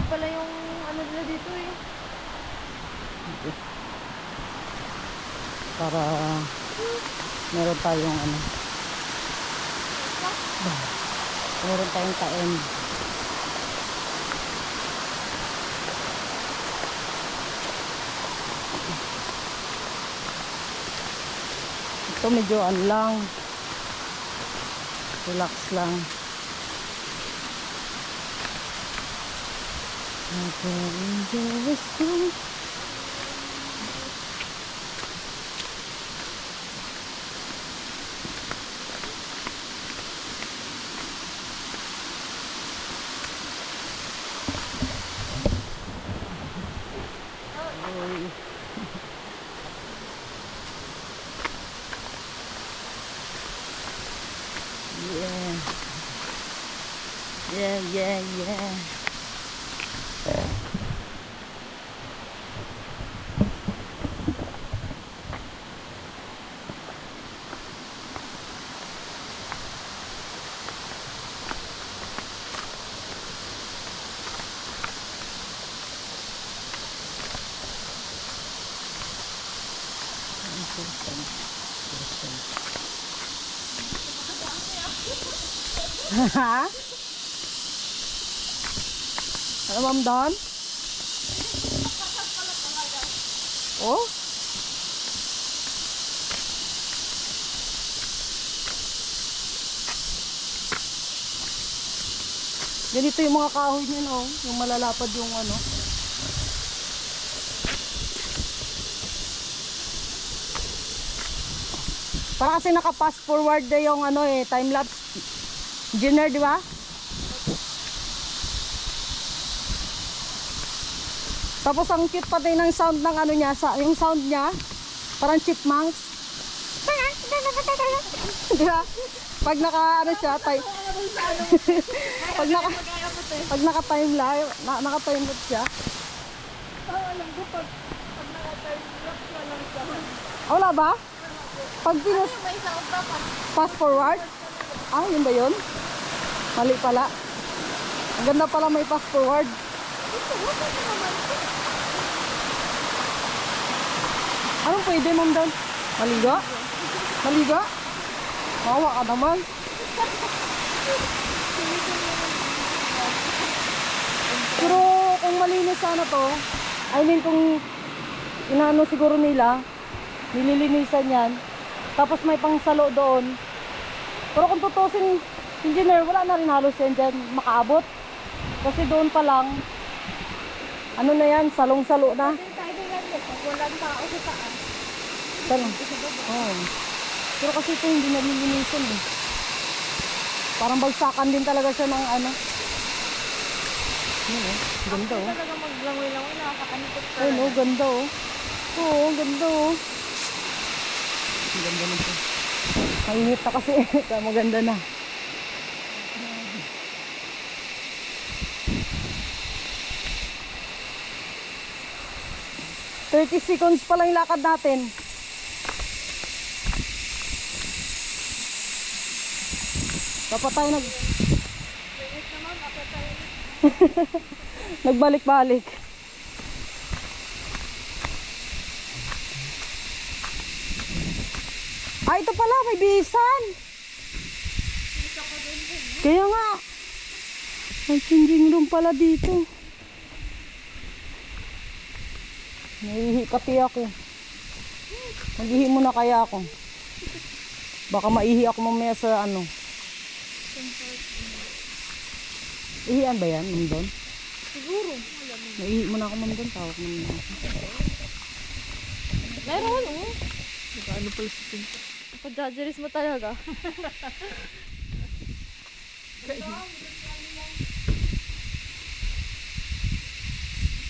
pala yung ano nila dito eh. Para meron tayong ano. Meron tayong taen. Ito medyo ano lang. Relax lang. Yeah. Yeah. Ha? Ano ma'am Don? Oh? Ganito yung mga kahoy niya, no? Yung malalapad yung ano. Para kasi naka-fast forward na yung ano eh, time lapse. Engineer, di ba? Tapos ang cute pati ng sound ng ano niya, yung sound niya, parang chipmunks. Di ba? Pag naka ano siya, pag naka time lapse, naka time lapse siya. Alam ko pag naka-time lapse walang sound. Wala ba? Pag pinos May sound pa pa. fast forward? Ah, yun ba yun? Mali pala. Ang ganda pala may fast forward. Anong pwede ma'am doon? Maliga? Maliga? Mawa ka naman. Pero kung malinis sana to, I mean kung inaano siguro nila, nililinisan yan, tapos may pangsalo doon. Pero kung tutusin, engineer, wala na rin halos yan dyan makaabot. Kasi doon pa lang, ano na yan, salong-salo na. Tayo lang yan. Pag walang tao sa taas. Salong. Oh. Pero kasi ito hindi nalilinisan eh. Parang bagsakan din talaga siya ng ano. Yun oh, ganda oh. Talaga maglangoy-langoy, nakakanikot ka. Ayun oh, ganda oh. Oo, ganda oh. Ang ganda nito. Mainit na kasi. Kaya maganda na. ...30 seconds pa lang yung lakad natin. Dapat tayo nagbalik-balik. Ah, ito pala, may bisan. Kaya nga. May changing room pala dito. Nahihi pati ako. Maghihi muna kaya ako. Baka maihi ako mamaya sa ano. Ihian ba yan, ma'am doon? Siguro. Naihi muna ako, ma'am doon. Tawag mo muna ako. Meron oh. Ano pala sa pinto? Pagjajaris mo talaga.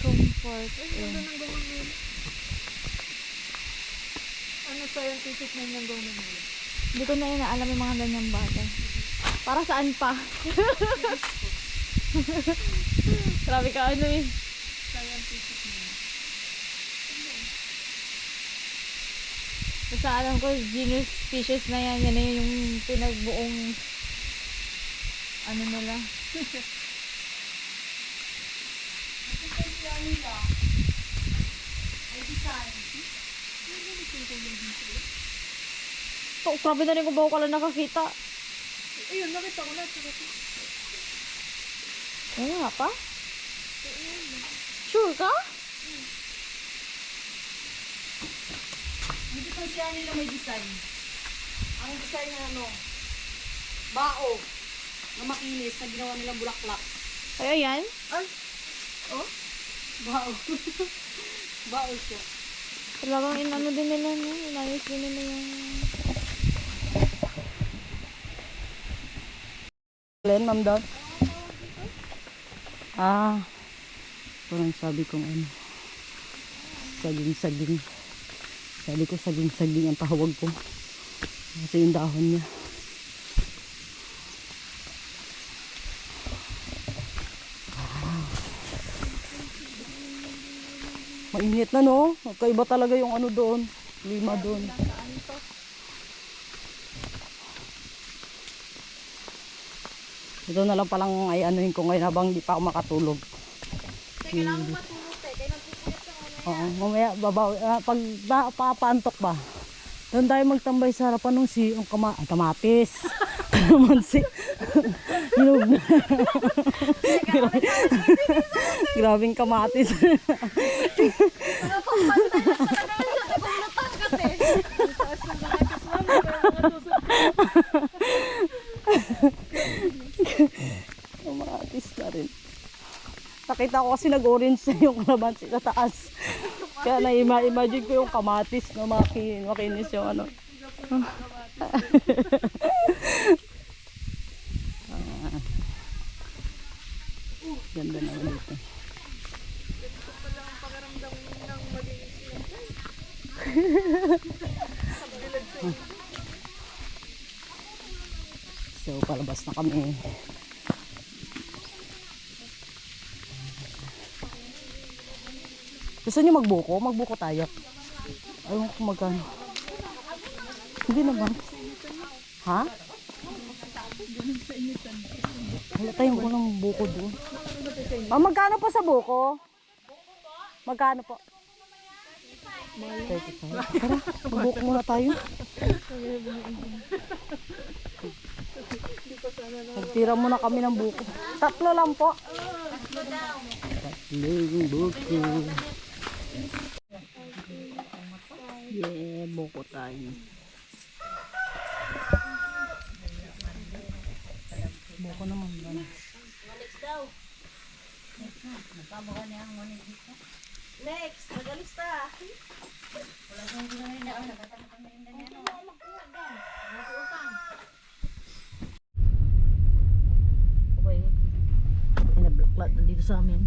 Comfort. Ano scientific na yung gawin nila? Hindi ko na inaalam yung mga ganyang bagay. Para saan pa? Grabe ka ano eh. Scientific na. Basta alam ko, genus species na yan. Yan na yung pinagbuong ano nila. To, grabe na rin kung bago ka lang nakakita. Ayun, nakita ko na. Ano nga pa? Sure ka? Dito sa siya nila may design. Ang design na ano, bao na makinis na ginawa nilang bulaklak. Ay, ayan. Ay! Oh? Bao. Bao siya. Talagang inano din nila, no? Inayos din nila yung... Len, ma'am daw? Ah. Parang sabi kong ano. Saging-saging. Sabi ko saging-saging ang tawag ko. Kasi yung dahon niya. Mainit na, no? Magkaiba talaga yung ano doon. Lima doon. Ito na lang palang ay anuhin ko ngayon habang di pa ako makatulog. Kailangan mo matulog, te. Kailangan pupuyat ka mamaya. Oo, mamaya babaw, pag papantok ba? Doon tayo magtambay sa harapan ng kamatis. Kalamansi. Hinog na. Grabing kamatis. Kamatis na rin. Nakita ko kasi nag-orange na yung kalamansi sa taas. Kaya na-imagine ko yung kamatis na makinis yung ano. Ganda naman dito. So palabas na kami. Gusto niyo magbuko? Magbuko tayo. Ayaw ko magkano. Hindi naman. Ha? Wala tayong walang buko doon. Ah, magkano po sa buko? Magkano po? 35. Tara, magbuko muna tayo. Magtira muna kami ng buko. 3 lang po. 3 buko. Yeah, buko tayo. Buko naman ba? Next, magalista. Okay. Inablaklat na dito sa amin.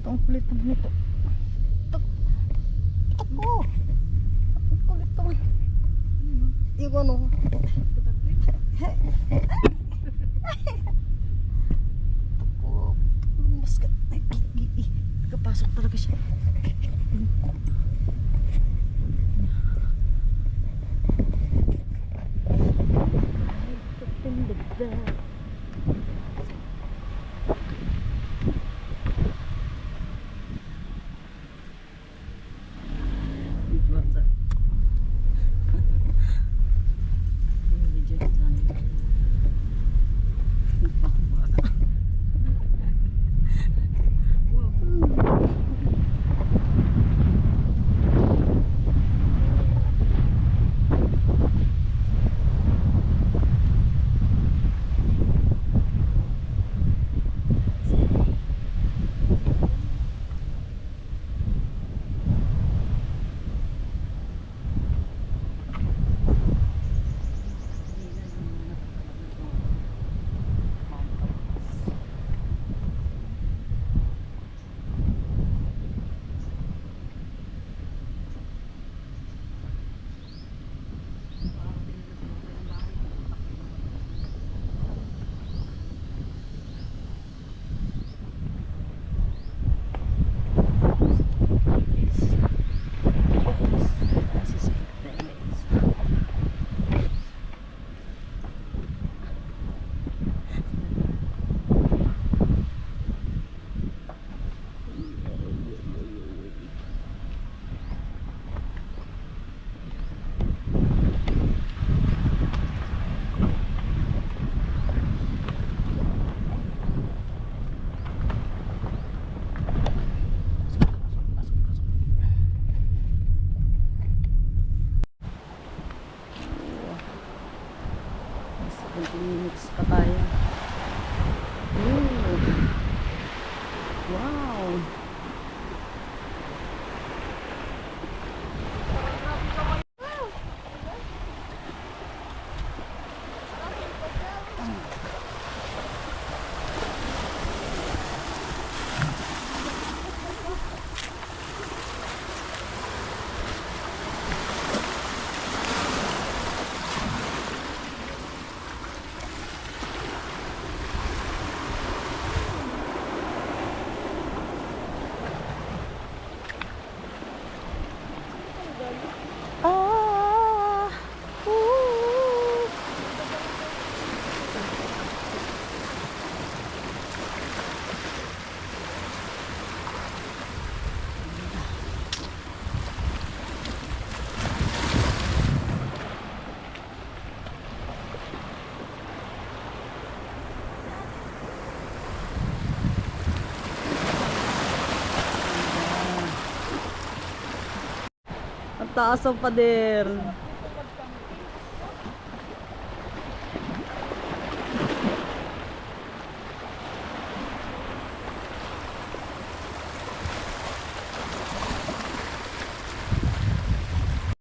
Ang kulit naman ito. Ako! Ang kulit naman. Yung ano. Ako. Basket. Ay, kapasok talaga siya. taas ang pader.